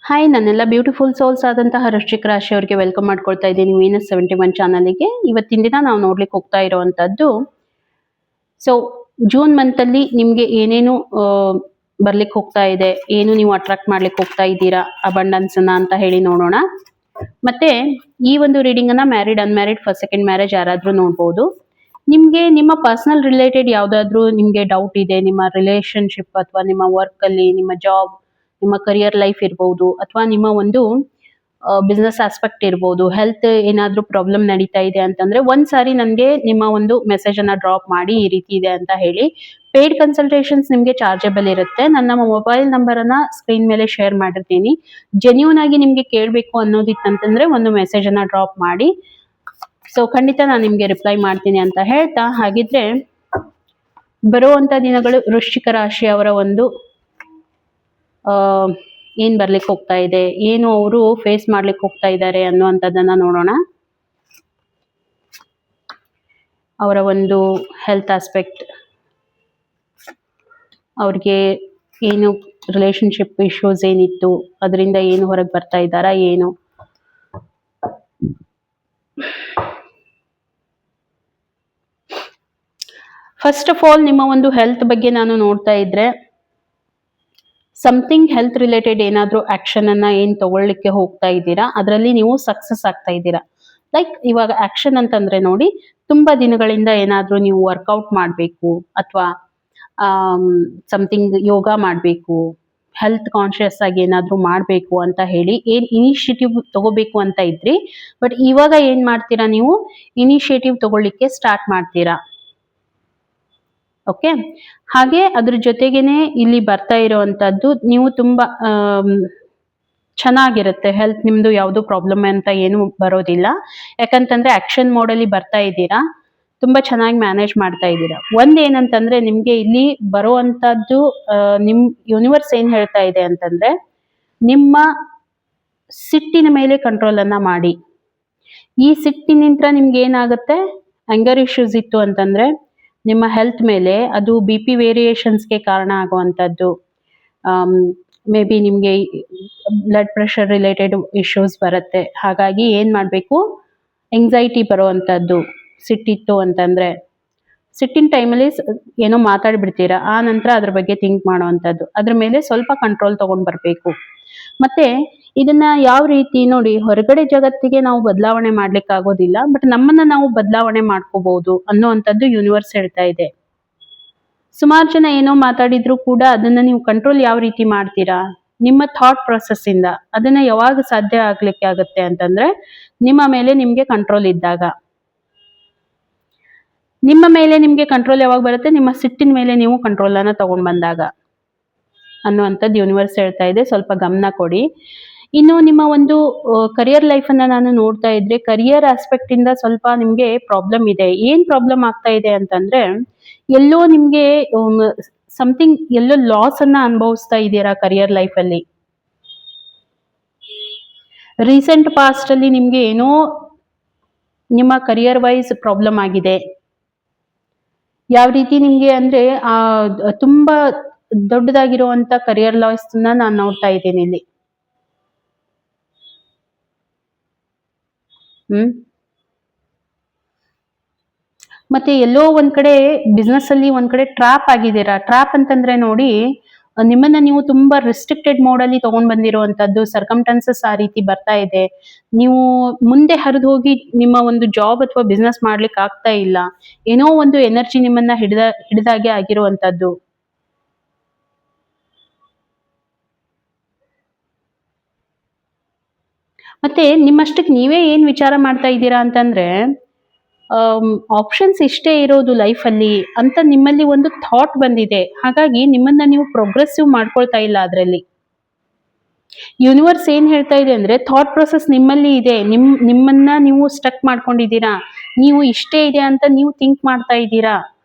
Hi, ನನ್ನೆಲ್ಲ beautiful souls ಆದಂತಹ ವೃಶ್ಚಿಕ ರಾಶಿಯವರಿಗೆ ವೆಲ್ಕಮ್ ಮಾಡ್ಕೊಳ್ತಾ ಇದ್ದೀನಿ ವೀನಸ್ 71 ಚಾನಲ್ಗೆ. ಇವತ್ತಿನ ದಿನ ನಾವು ನೋಡ್ಲಿಕ್ಕೆ ಹೋಗ್ತಾ ಇರುವಂತದ್ದು, ಸೊ ಜೂನ್ ಮಂತ್ ಅಲ್ಲಿ ನಿಮ್ಗೆ ಏನೇನು ಬರ್ಲಿಕ್ಕೆ ಹೋಗ್ತಾ ಇದೆ, ಏನು ನೀವು ಅಟ್ರಾಕ್ಟ್ ಮಾಡ್ಲಿಕ್ಕೆ ಹೋಗ್ತಾ ಇದ್ದೀರಾ ಅಬಂಡನ್ಸ್ ಅಂತ ಹೇಳಿ ನೋಡೋಣ. ಮತ್ತೆ ಈ ಒಂದು ರೀಡಿಂಗ್ ಅನ್ನ married, unmarried, first second marriage ಯಾರಾದ್ರೂ ನೋಡ್ಬೋದು. ನಿಮ್ಗೆ ನಿಮ್ಮ ಪರ್ಸನಲ್ ರಿಲೇಟೆಡ್ ಯಾವ್ದಾದ್ರು ನಿಮ್ಗೆ ಡೌಟ್ ಇದೆ, ನಿಮ್ಮ ರಿಲೇಶನ್ಶಿಪ್ ಅಥವಾ ನಿಮ್ಮ ವರ್ಕ್ ಅಲ್ಲಿ, ನಿಮ್ಮ ಜಾಬ್, ನಿಮ್ಮ ಕರಿಯರ್ ಲೈಫ್ ಇರ್ಬೋದು, ಅಥವಾ ನಿಮ್ಮ ಒಂದು ಬಿಸ್ನೆಸ್ ಆಸ್ಪೆಕ್ಟ್ ಇರ್ಬೋದು, ಹೆಲ್ತ್ ಏನಾದ್ರೂ ಪ್ರಾಬ್ಲಮ್ ನಡೀತಾ ಇದೆ ಅಂತಂದ್ರೆ ಒಂದ್ಸಾರಿ ನನಗೆ ನಿಮ್ಮ ಒಂದು ಮೆಸೇಜ್ ಅನ್ನ ಡ್ರಾಪ್ ಮಾಡಿ ಈ ರೀತಿ ಇದೆ ಅಂತ ಹೇಳಿ. ಪೇಯ್ಡ್ ಕನ್ಸಲ್ಟೇಷನ್ಸ್ ನಿಮ್ಗೆ ಚಾರ್ಜಬಲ್ ಇರುತ್ತೆ. ನನ್ನ ಮೊಬೈಲ್ ನಂಬರ್ ಅನ್ನ ಸ್ಕ್ರೀನ್ ಮೇಲೆ ಶೇರ್ ಮಾಡಿರ್ತೀನಿ. ಜೆನ್ಯೂನ್ ಆಗಿ ನಿಮ್ಗೆ ಕೇಳಬೇಕು ಅನ್ನೋದಿತ್ತಂತಂದ್ರೆ ಒಂದು ಮೆಸೇಜ್ ಅನ್ನ ಡ್ರಾಪ್ ಮಾಡಿ. ಸೊ ಖಂಡಿತ ನಾನು ನಿಮ್ಗೆ ರಿಪ್ಲೈ ಮಾಡ್ತೀನಿ ಅಂತ ಹೇಳ್ತಾ, ಹಾಗಿದ್ರೆ ಬರುವಂತ ದಿನಗಳು ವೃಶ್ಚಿಕ ರಾಶಿಯವರ ಒಂದು ಏನ್ ಬರ್ಲಿಕ್ಕೆ ಹೋಗ್ತಾ ಇದೆ, ಏನು ಅವರು ಫೇಸ್ ಮಾಡ್ಲಿಕ್ಕೆ ಹೋಗ್ತಾ ಇದ್ದಾರೆ ಅನ್ನುವಂಥದ್ದನ್ನ ನೋಡೋಣ. ಅವರ ಒಂದು ಹೆಲ್ತ್ ಆಸ್ಪೆಕ್ಟ್, ಅವ್ರಿಗೆ ಏನು ರಿಲೇಶನ್ಶಿಪ್ ಇಶ್ಯೂಸ್ ಏನಿತ್ತು, ಅದರಿಂದ ಏನು ಹೊರಗೆ ಬರ್ತಾ ಇದ್ದಾರಾ ಏನು. ಫಸ್ಟ್ ಆಫ್ ಆಲ್ ನಿಮ್ಮ ಒಂದು ಹೆಲ್ತ್ ಬಗ್ಗೆ ನಾನು ನೋಡ್ತಾ ಇದ್ರೆ, ಸಮಥಿಂಗ್ ಹೆಲ್ತ್ ರಿಲೇಟೆಡ್ ಏನಾದ್ರೂ ಆಕ್ಷನ್ ಅನ್ನ ಏನ್ ತಗೊಳ್ಳಿಕ್ಕೆ ಹೋಗ್ತಾ ಇದ್ದೀರಾ ಅದರಲ್ಲಿ ನೀವು ಸಕ್ಸಸ್ ಆಗ್ತಾ ಇದ್ದೀರಾ. ಲೈಕ್ ಇವಾಗ ಆಕ್ಷನ್ ಅಂತಂದ್ರೆ ನೋಡಿ, ತುಂಬಾ ದಿನಗಳಿಂದ ಏನಾದ್ರೂ ನೀವು ವರ್ಕೌಟ್ ಮಾಡಬೇಕು ಅಥವಾ ಸಮಥಿಂಗ್ ಯೋಗ ಮಾಡಬೇಕು, ಹೆಲ್ತ್ ಕಾನ್ಶಿಯಸ್ ಆಗಿ ಏನಾದ್ರೂ ಮಾಡಬೇಕು ಅಂತ ಹೇಳಿ ಏನ್ ಇನಿಷಿಯೇಟಿವ್ ತಗೋಬೇಕು ಅಂತ ಇದ್ರಿ. ಬಟ್ ಇವಾಗ ಏನ್ ಮಾಡ್ತೀರಾ, ನೀವು ಇನಿಷಿಯೇಟಿವ್ ತಗೊಳ್ಳಿಕ್ಕೆ ಸ್ಟಾರ್ಟ್ ಮಾಡ್ತೀರಾ. ಓಕೆ, ಹಾಗೆ ಅದ್ರ ಜೊತೆಗೇನೆ ಇಲ್ಲಿ ಬರ್ತಾ ಇರುವಂತದ್ದು, ನೀವು ತುಂಬಾ ಚೆನ್ನಾಗಿರುತ್ತೆ ಹೆಲ್ತ್, ನಿಮ್ದು ಯಾವ್ದು ಪ್ರಾಬ್ಲಮ್ ಅಂತ ಏನು ಬರೋದಿಲ್ಲ. ಯಾಕಂತಂದ್ರೆ ಆಕ್ಷನ್ ಮೋಡ್ ಅಲ್ಲಿ ಬರ್ತಾ ಇದ್ದೀರಾ, ತುಂಬಾ ಚೆನ್ನಾಗಿ ಮ್ಯಾನೇಜ್ ಮಾಡ್ತಾ ಇದ್ದೀರಾ. ಒಂದೇನಂತಂದ್ರೆ ನಿಮ್ಗೆ ಇಲ್ಲಿ ಬರುವಂತದ್ದು, ನಿಮ್ ಯೂನಿವರ್ಸ್ ಏನ್ ಹೇಳ್ತಾ ಇದೆ ಅಂತಂದ್ರೆ, ನಿಮ್ಮ ಸಿಟ್ಟಿನ ಮೇಲೆ ಕಂಟ್ರೋಲ್ ಅನ್ನ ಮಾಡಿ. ಈ ಸಿಟ್ಟಿನಿಂದ ನಿಮ್ಗೆ ಏನಾಗುತ್ತೆ, ಆಂಗರ್ ಇಶ್ಯೂಸ್ ಇತ್ತು ಅಂತಂದ್ರೆ ನಿಮ್ಮ ಹೆಲ್ತ್ ಮೇಲೆ ಅದು ಬಿ ಪಿ ವೇರಿಯೇಷನ್ಸ್ಗೆ ಕಾರಣ ಆಗುವಂಥದ್ದು. ಮೇ ಬಿ ನಿಮಗೆ ಬ್ಲಡ್ ಪ್ರೆಷರ್ ರಿಲೇಟೆಡ್ ಇಶ್ಯೂಸ್ ಬರುತ್ತೆ. ಹಾಗಾಗಿ ಏನು ಮಾಡಬೇಕು, ಎಂಗ್ಸೈಟಿ ಬರುವಂಥದ್ದು ಸಿಟ್ಟಿತ್ತು ಅಂತಂದರೆ. ಸಿಟ್ಟಿನ ಟೈಮಲ್ಲಿ ಏನೋ ಮಾತಾಡ್ಬಿಡ್ತೀರಾ, ಆ ನಂತರ ಅದ್ರ ಬಗ್ಗೆ ಥಿಂಕ್ ಮಾಡುವಂಥದ್ದು, ಅದ್ರ ಮೇಲೆ ಸ್ವಲ್ಪ ಕಂಟ್ರೋಲ್ ತೊಗೊಂಡು ಬರಬೇಕು. ಮತ್ತೆ ಇದನ್ನ ಯಾವ ರೀತಿ ನೋಡಿ, ಹೊರಗಡೆ ಜಗತ್ತಿಗೆ ನಾವು ಬದಲಾವಣೆ ಮಾಡ್ಲಿಕ್ಕೆ ಆಗೋದಿಲ್ಲ, ಬಟ್ ನಮ್ಮನ್ನ ನಾವು ಬದಲಾವಣೆ ಮಾಡ್ಕೋಬಹುದು ಅನ್ನೋವಂಥದ್ದು ಯೂನಿವರ್ಸ್ ಹೇಳ್ತಾ ಇದೆ. ಸುಮಾರು ಜನ ಏನೋ ಮಾತಾಡಿದ್ರು ಕೂಡ ಅದನ್ನ ನೀವು ಕಂಟ್ರೋಲ್ ಯಾವ ರೀತಿ ಮಾಡ್ತೀರಾ, ನಿಮ್ಮ ಥಾಟ್ ಪ್ರೊಸೆಸ್ ಇಂದ. ಅದನ್ನ ಯಾವಾಗ ಸಾಧ್ಯ ಆಗ್ಲಿಕ್ಕೆ ಆಗುತ್ತೆ ಅಂತಂದ್ರೆ, ನಿಮ್ಮ ಮೇಲೆ ನಿಮ್ಗೆ ಕಂಟ್ರೋಲ್ ಇದ್ದಾಗ. ನಿಮ್ಮ ಮೇಲೆ ನಿಮ್ಗೆ ಕಂಟ್ರೋಲ್ ಯಾವಾಗ ಬರುತ್ತೆ, ನಿಮ್ಮ ಸಿಟ್ಟಿನ ಮೇಲೆ ನೀವು ಕಂಟ್ರೋಲ್ ಅನ್ನ ತಗೊಂಡ್ ಬಂದಾಗ ಅನ್ನುವಂಥದ್ದು ಯೂನಿವರ್ಸ್ ಹೇಳ್ತಾ ಇದೆ. ಸ್ವಲ್ಪ ಗಮನ ಕೊಡಿ. ಇನ್ನು ನಿಮ್ಮ ಒಂದು ಕರಿಯರ್ ಲೈಫ್ ಅನ್ನ ನಾನು ನೋಡ್ತಾ ಇದ್ರೆ, ಕರಿಯರ್ ಆಸ್ಪೆಕ್ಟ್ ಇಂದ ಸ್ವಲ್ಪ ನಿಮ್ಗೆ ಪ್ರಾಬ್ಲಮ್ ಇದೆ. ಏನ್ ಪ್ರಾಬ್ಲಮ್ ಆಗ್ತಾ ಇದೆ ಅಂತಂದ್ರೆ, ಎಲ್ಲೋ ನಿಮ್ಗೆ ಸಮಥಿಂಗ್ ಎಲ್ಲೋ ಲಾಸ್ ಅನ್ನ ಅನುಭವಿಸ್ತಾ ಇದ್ದೀರಾ ಕರಿಯರ್ ಲೈಫ್ ಅಲ್ಲಿ. ರೀಸೆಂಟ್ ಪಾಸ್ಟ್ ಅಲ್ಲಿ ನಿಮ್ಗೆ ಏನೋ ನಿಮ್ಮ ಕರಿಯರ್ ವೈಸ್ ಪ್ರಾಬ್ಲಮ್ ಆಗಿದೆ. ಯಾವ ರೀತಿ ನಿಮ್ಗೆ ಅಂದ್ರೆ ತುಂಬಾ ದೊಡ್ಡದಾಗಿರುವಂತ ಕರಿಯರ್ ಲಾಸ್ ನಾನು ನೋಡ್ತಾ ಇದ್ದೀನಿ ಇಲ್ಲಿ. ಮತ್ತೆ ಎಲ್ಲೋ ಒಂದ್ ಕಡೆ ಬಿಸ್ನೆಸ್ ಅಲ್ಲಿ ಒಂದ್ ಕಡೆ ಟ್ರಾಪ್ ಆಗಿದ್ದೀರಾ. ಟ್ರಾಪ್ ಅಂತಂದ್ರೆ ನೋಡಿ, ನಿಮ್ಮನ್ನ ನೀವು ತುಂಬಾ ರಿಸ್ಟ್ರಿಕ್ಟೆಡ್ ಮೋಡ್ ಅಲ್ಲಿ ತಗೊಂಡ್ ಬಂದಿರುವಂತದ್ದು, ಸರ್ಕಮ್ಟೆನ್ಸಸ್ ಆ ರೀತಿ ಬರ್ತಾ ಇದೆ. ನೀವು ಮುಂದೆ ಹರಿದು ಹೋಗಿ ನಿಮ್ಮ ಒಂದು ಜಾಬ್ ಅಥವಾ ಬಿಸ್ನೆಸ್ ಮಾಡ್ಲಿಕ್ಕೆ ಆಗ್ತಾ ಇಲ್ಲ. ಏನೋ ಒಂದು ಎನರ್ಜಿ ನಿಮ್ಮನ್ನ ಹಿಡಿದಾಗೆ ಆಗಿರುವಂತದ್ದು. ಮತ್ತೆ ನಿಮ್ಮಷ್ಟಕ್ಕೆ ನೀವೇ ಏನ್ ವಿಚಾರ ಮಾಡ್ತಾ ಇದ್ದೀರಾ ಅಂತಂದ್ರೆ, ಆಪ್ಷನ್ಸ್ ಇಷ್ಟೇ ಇರೋದು ಲೈಫ್ ಅಲ್ಲಿ ಅಂತ ನಿಮ್ಮಲ್ಲಿ ಒಂದು ಥಾಟ್ ಬಂದಿದೆ. ಹಾಗಾಗಿ ನಿಮ್ಮನ್ನ ನೀವು ಪ್ರೋಗ್ರೆಸಿವ್ ಮಾಡ್ಕೊಳ್ತಾ ಇಲ್ಲ ಅದರಲ್ಲಿ. ಯೂನಿವರ್ಸ್ ಏನ್ ಹೇಳ್ತಾ ಇದೆ ಅಂದ್ರೆ, ಥಾಟ್ ಪ್ರೊಸೆಸ್ ನಿಮ್ಮಲ್ಲಿ ಇದೆ, ನಿಮ್ಮನ್ನ ನೀವು ಸ್ಟಕ್ ಮಾಡ್ಕೊಂಡಿದ್ದೀರಾ. ನೀವು ಇಷ್ಟೇ ಇದೆ ಅಂತ ನೀವು ಥಿಂಕ್ ಮಾಡ್ತಾ ಇದ್ದೀರಾ,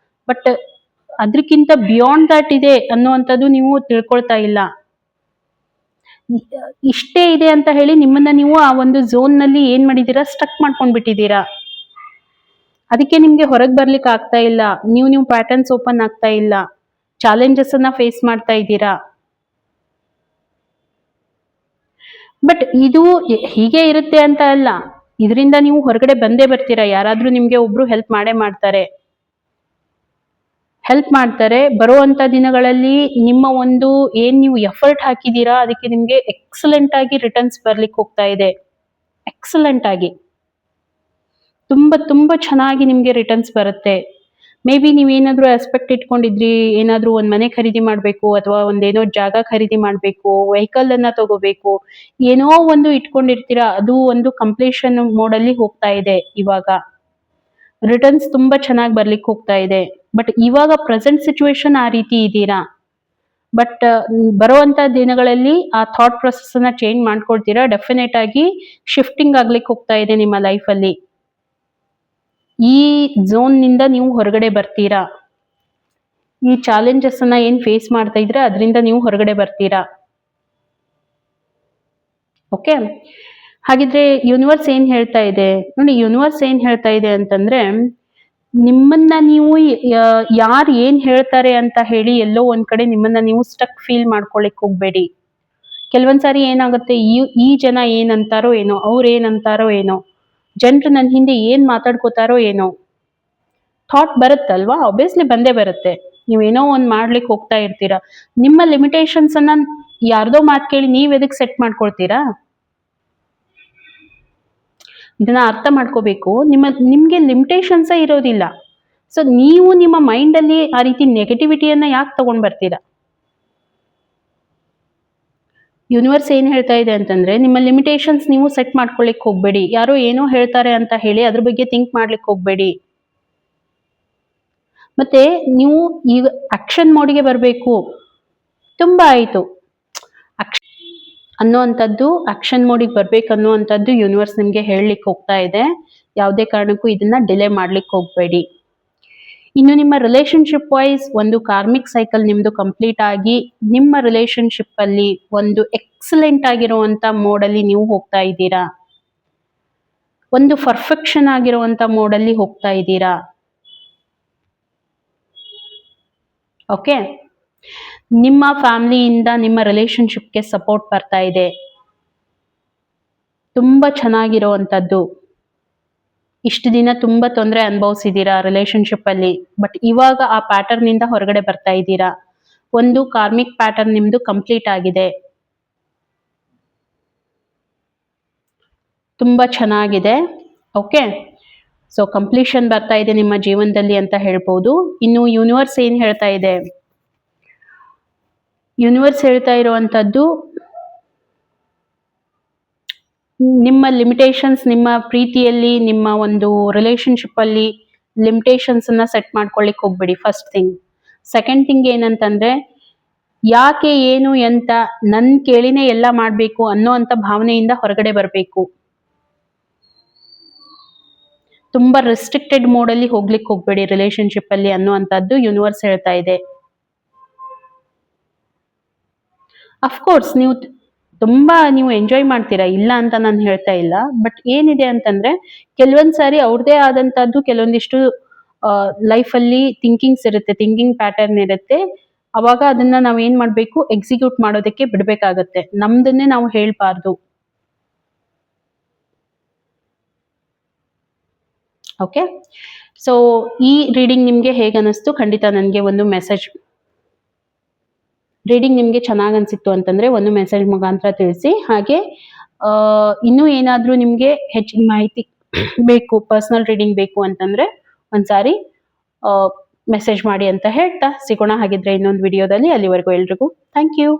ಬಟ್ ಅದಕ್ಕಿಂತ ಬಿಯಾಂಡ್ ದಟ್ ಇದೆ ಅನ್ನುವಂಥದ್ದು ನೀವು ತಿಳ್ಕೊಳ್ತಾ ಇಲ್ಲ. ಇಷ್ಟೇ ಇದೆ ಅಂತ ಹೇಳಿ ನಿಮ್ಮನ್ನ ನೀವು ಆ ಒಂದು ಝೋನ್ ನಲ್ಲಿ ಏನ್ ಮಾಡಿದೀರಾ, ಸ್ಟಕ್ ಮಾಡ್ಕೊಂಡ್ಬಿಟ್ಟಿದ್ದೀರಾ. ಅದಕ್ಕೆ ನಿಮ್ಗೆ ಹೊರಗೆ ಬರ್ಲಿಕ್ಕೆ ಆಗ್ತಾ ಇಲ್ಲ. ನೀವು ಪ್ಯಾಟರ್ನ್ಸ್ ಓಪನ್ ಆಗ್ತಾ ಇಲ್ಲ, ಚಾಲೆಂಜಸ್ ಅನ್ನ ಫೇಸ್ ಮಾಡ್ತಾ ಇದ್ದೀರಾ. ಬಟ್ ಇದು ಹೀಗೆ ಇರುತ್ತೆ ಅಂತ ಅಲ್ಲ, ಇದರಿಂದ ನೀವು ಹೊರಗಡೆ ಬಂದೇ ಬರ್ತೀರಾ. ಯಾರಾದ್ರೂ ನಿಮ್ಗೆ ಒಬ್ರು ಹೆಲ್ಪ್ ಮಾಡ್ತಾರೆ. ಬರುವಂತ ದಿನಗಳಲ್ಲಿ ನಿಮ್ಮ ಒಂದು ಏನ್ ನೀವು ಎಫರ್ಟ್ ಹಾಕಿದೀರಾ ಅದಕ್ಕೆ ನಿಮ್ಗೆ ಎಕ್ಸಲೆಂಟ್ ಆಗಿ ರಿಟರ್ನ್ಸ್ ಬರ್ಲಿಕ್ಕೆ ಹೋಗ್ತಾ ಇದೆ. ಎಕ್ಸಲೆಂಟ್ ಆಗಿ ತುಂಬಾ ತುಂಬಾ ಚೆನ್ನಾಗಿ ನಿಮ್ಗೆ ರಿಟರ್ನ್ಸ್ ಬರುತ್ತೆ. ಮೇ ಬಿ ನೀವೇನಾದ್ರೂ ಆಸ್ಪೆಕ್ಟ್ ಇಟ್ಕೊಂಡಿದ್ರಿ, ಏನಾದ್ರೂ ಒಂದ್ ಮನೆ ಖರೀದಿ ಮಾಡ್ಬೇಕು ಅಥವಾ ಒಂದೇನೋ ಜಾಗ ಖರೀದಿ ಮಾಡ್ಬೇಕು, ವೆಹಿಕಲ್ ಅನ್ನ ತಗೋಬೇಕು, ಏನೋ ಒಂದು ಇಟ್ಕೊಂಡಿರ್ತೀರಾ, ಅದು ಒಂದು ಕಂಪ್ಲೀಷನ್ ಮೋಡ್ ಅಲ್ಲಿ ಹೋಗ್ತಾ ಇದೆ ಇವಾಗ. ರಿಟರ್ನ್ಸ್ ತುಂಬಾ ಚೆನ್ನಾಗಿ ಬರ್ಲಿಕ್ಕೆ ಹೋಗ್ತಾ ಇದೆ. ಬಟ್ ಇವಾಗ ಪ್ರೆಸೆಂಟ್ ಸಿಚುವೇಶನ್ ಆ ರೀತಿ ಇದ್ದೀರಾ. ಬಟ್ ಬರುವಂತ ದಿನಗಳಲ್ಲಿ ಆ ಥಾಟ್ ಪ್ರೊಸೆಸ್ ಅನ್ನ ಚೇಂಜ್ ಮಾಡ್ಕೊಳ್ತೀರಾ. ಡೆಫಿನೆಟ್ ಆಗಿ ಶಿಫ್ಟಿಂಗ್ ಆಗ್ಲಿಕ್ಕೆ ಹೋಗ್ತಾ ಇದೆ ನಿಮ್ಮ ಲೈಫ್ ಅಲ್ಲಿ. ಈ ಝೋನ್ ನಿಂದ ನೀವು ಹೊರಗಡೆ ಬರ್ತೀರಾ. ಈ ಚಾಲೆಂಜಸ್ ಅನ್ನ ಏನ್ ಫೇಸ್ ಮಾಡ್ತಾ ಇದ್ರೆ ಅದರಿಂದ ನೀವು ಹೊರಗಡೆ ಬರ್ತೀರಾ. ಓಕೆ, ಹಾಗಿದ್ರೆ ಯೂನಿವರ್ಸ್ ಏನ್ ಹೇಳ್ತಾ ಇದೆ ನೋಡಿ. ಯೂನಿವರ್ಸ್ ಏನ್ ಹೇಳ್ತಾ ಇದೆ ಅಂತಂದ್ರೆ, ನಿಮ್ಮನ್ನ ನೀವು ಯಾರು ಏನ್ ಹೇಳ್ತಾರೆ ಅಂತ ಹೇಳಿ ಎಲ್ಲೋ ಒಂದ್ ಕಡೆ ನಿಮ್ಮನ್ನ ನೀವು ಸ್ಟಕ್ ಫೀಲ್ ಮಾಡ್ಕೊಳಿಕ್ ಹೋಗ್ಬೇಡಿ. ಕೆಲವೊಂದ್ಸಾರಿ ಏನಾಗುತ್ತೆ, ಈ ಜನ ಏನಂತಾರೋ ಏನೋ, ಅವ್ರು ಏನಂತಾರೋ ಏನೋ, ಜನರು ನನ್ನ ಹಿಂದೆ ಏನ್ ಮಾತಾಡ್ಕೋತಾರೋ ಏನೋ, ಥಾಟ್ ಬರುತ್ತಲ್ವಾ, ಆಬ್ವಿಯಸ್ಲಿ ಬಂದೇ ಬರುತ್ತೆ. ನೀವೇನೋ ಒಂದ್ ಮಾಡ್ಲಿಕ್ಕೆ ಹೋಗ್ತಾ ಇರ್ತೀರಾ. ನಿಮ್ಮ ಲಿಮಿಟೇಷನ್ಸ್ ಅನ್ನ ಯಾರ್ದೋ ಮಾತು ಕೇಳಿ ನೀವ್ ಎದಕ್ ಸೆಟ್ ಮಾಡ್ಕೊಳ್ತೀರಾ? ಇದನ್ನ ಅರ್ಥ ಮಾಡ್ಕೋಬೇಕು. ನಿಮ್ಗೆ ಲಿಮಿಟೇಷನ್ಸ್ ಇರೋದಿಲ್ಲ. ಸೊ ನೀವು ನಿಮ್ಮ ಮೈಂಡ್ ಅಲ್ಲಿ ಆ ರೀತಿ ನೆಗೆಟಿವಿಟಿಯನ್ನ ಯಾಕೆ ತಗೊಂಡ್ ಬರ್ತೀರಾ? ಯೂನಿವರ್ಸ್ ಏನ್ ಹೇಳ್ತಾ ಇದೆ ಅಂತಂದ್ರೆ, ನಿಮ್ಮ ಲಿಮಿಟೇಷನ್ಸ್ ನೀವು ಸೆಟ್ ಮಾಡ್ಕೊಳ್ಳಿಕ್ ಹೋಗ್ಬೇಡಿ. ಯಾರೋ ಏನೋ ಹೇಳ್ತಾರೆ ಅಂತ ಹೇಳಿ ಅದ್ರ ಬಗ್ಗೆ ಥಿಂಕ್ ಮಾಡ್ಲಿಕ್ಕೆ ಹೋಗ್ಬೇಡಿ. ಮತ್ತೆ ನೀವು ಈಗ ಆಕ್ಷನ್ ಮೋಡ್ಗೆ ಬರಬೇಕು. ತುಂಬಾ ಆಯ್ತು ಅನ್ನುವಂಥದ್ದು, ಆಕ್ಷನ್ ಮೋಡಿಗೆ ಬರ್ಬೇಕು ಅನ್ನುವಂಥದ್ದು ಯೂನಿವರ್ಸ್ ನಿಮ್ಗೆ ಹೇಳಲಿಕ್ಕೆ ಹೋಗ್ತಾ ಇದೆ. ಯಾವುದೇ ಕಾರಣಕ್ಕೂ ಇದನ್ನ ಡಿಲೇ ಮಾಡ್ಲಿಕ್ಕೆ ಹೋಗ್ಬೇಡಿ. ಇನ್ನು ನಿಮ್ಮ ರಿಲೇಶನ್ಶಿಪ್ ವೈಸ್ ಒಂದು ಕಾರ್ಮಿಕ್ ಸೈಕಲ್ ನಿಮ್ದು ಕಂಪ್ಲೀಟ್ ಆಗಿ ನಿಮ್ಮ ರಿಲೇಶನ್ಶಿಪ್ ಅಲ್ಲಿ ಒಂದು ಎಕ್ಸಲೆಂಟ್ ಆಗಿರುವಂತ ಮೋಡ್ ಅಲ್ಲಿ ನೀವು ಹೋಗ್ತಾ ಇದ್ದೀರಾ. ಒಂದು ಪರ್ಫೆಕ್ಷನ್ ಆಗಿರುವಂತ ಮೋಡ್ ಅಲ್ಲಿ ಹೋಗ್ತಾ ಇದ್ದೀರಾ. ಓಕೆ, ನಿಮ್ಮ ಫ್ಯಾಮಿಲಿಯಿಂದ ನಿಮ್ಮ ರಿಲೇಶನ್ಶಿಪ್ಗೆ ಸಪೋರ್ಟ್ ಬರ್ತಾ ಇದೆ. ತುಂಬಾ ಚೆನ್ನಾಗಿರುವಂತದ್ದು. ಇಷ್ಟು ದಿನ ತುಂಬಾ ತೊಂದರೆ ಅನುಭವಿಸಿದೀರಾ ರಿಲೇಶನ್ಶಿಪ್ ಅಲ್ಲಿ, ಬಟ್ ಇವಾಗ ಆ ಪ್ಯಾಟರ್ನ್ ಇಂದ ಹೊರಗಡೆ ಬರ್ತಾ ಇದ್ದೀರಾ. ಒಂದು ಕಾರ್ಮಿಕ್ ಪ್ಯಾಟರ್ನ್ ನಿಮ್ದು ಕಂಪ್ಲೀಟ್ ಆಗಿದೆ. ತುಂಬಾ ಚೆನ್ನಾಗಿದೆ. ಓಕೆ, ಸೊ ಕಂಪ್ಲೀಷನ್ ಬರ್ತಾ ಇದೆ ನಿಮ್ಮ ಜೀವನದಲ್ಲಿ ಅಂತ ಹೇಳ್ಬೋದು. ಇನ್ನು ಯೂನಿವರ್ಸ್ ಏನ್ ಹೇಳ್ತಾ ಇದೆ? ಯೂನಿವರ್ಸ್ ಹೇಳ್ತಾ ಇರುವಂತದ್ದು, ನಿಮ್ಮ ಲಿಮಿಟೇಷನ್ಸ್, ನಿಮ್ಮ ಪ್ರೀತಿಯಲ್ಲಿ, ನಿಮ್ಮ ಒಂದು ರಿಲೇಶನ್ಶಿಪ್ ಅಲ್ಲಿ ಲಿಮಿಟೇಷನ್ಸ್ ಅನ್ನ ಸೆಟ್ ಮಾಡ್ಕೊಳ್ಳಿಕ್ ಹೋಗ್ಬೇಡಿ. First thing. ಸೆಕೆಂಡ್ ಥಿಂಗ್ ಏನಂತಂದ್ರೆ, ಯಾಕೆ ಏನು ಎಂತ ನನ್ ಕೇಳಿನೇ ಎಲ್ಲ ಮಾಡ್ಬೇಕು ಅನ್ನೋ ಅಂತ ಭಾವನೆಯಿಂದ ಹೊರಗಡೆ ಬರಬೇಕು. ತುಂಬಾ ರೆಸ್ಟ್ರಿಕ್ಟೆಡ್ ಮೋಡ್ ಅಲ್ಲಿ ಹೋಗ್ಲಿಕ್ಕೆ ಹೋಗ್ಬೇಡಿ ರಿಲೇಶನ್ಶಿಪ್ ಅಲ್ಲಿ ಅನ್ನುವಂಥದ್ದು ಯೂನಿವರ್ಸ್ ಹೇಳ್ತಾ ಇದೆ. ಅಫ್ಕೋರ್ಸ್ ನೀವು ಎಂಜಾಯ್ ಮಾಡ್ತೀರಾ, ಇಲ್ಲ ಅಂತ ನಾನು ಹೇಳ್ತಾ ಇಲ್ಲ. ಬಟ್ ಏನಿದೆ ಅಂತಂದ್ರೆ, ಕೆಲವೊಂದ್ಸಾರಿ ಅವ್ರದೇ ಆದಂತದ್ದು ಕೆಲವೊಂದಿಷ್ಟು ಲೈಫಲ್ಲಿ ಥಿಂಕಿಂಗ್ಸ್ ಇರುತ್ತೆ, ಥಿಂಕಿಂಗ್ ಪ್ಯಾಟರ್ನ್ ಇರುತ್ತೆ. ಅವಾಗ ಅದನ್ನ ನಾವ್ ಏನ್ ಮಾಡ್ಬೇಕು, ಎಕ್ಸಿಕ್ಯೂಟ್ ಮಾಡೋದಕ್ಕೆ ಬಿಡ್ಬೇಕಾಗತ್ತೆ. ನಮ್ದನ್ನೇ ನಾವು ಹೇಳ್ಬಾರ್ದು. ಓಕೆ, ಸೊ ಈ ರೀಡಿಂಗ್ ನಿಮ್ಗೆ ಹೇಗೆ ಅನಿಸ್ತು? ಖಂಡಿತ ನನಗೆ ಒಂದು ಮೆಸೇಜ್, ರೀಡಿಂಗ್ ನಿಮ್ಗೆ ಚೆನ್ನಾಗಿ ಅನ್ಸಿತ್ತು ಅಂತಂದ್ರೆ ಒಂದು ಮೆಸೇಜ್ ಮುಖಾಂತರ ತಿಳಿಸಿ. ಹಾಗೆ ಇನ್ನೂ ಏನಾದ್ರೂ ನಿಮ್ಗೆ ಹೆಚ್ಚಿನ ಮಾಹಿತಿ ಬೇಕು, ಪರ್ಸನಲ್ ರೀಡಿಂಗ್ ಬೇಕು ಅಂತಂದ್ರೆ ಒಂದ್ಸಾರಿ ಮೆಸೇಜ್ ಮಾಡಿ ಅಂತ ಹೇಳ್ತಾ ಸಿಗೋಣ ಹಾಗಿದ್ರೆ ಇನ್ನೊಂದು ವಿಡಿಯೋದಲ್ಲಿ. ಅಲ್ಲಿವರೆಗೂ ಎಲ್ರಿಗೂ ಥ್ಯಾಂಕ್ ಯು.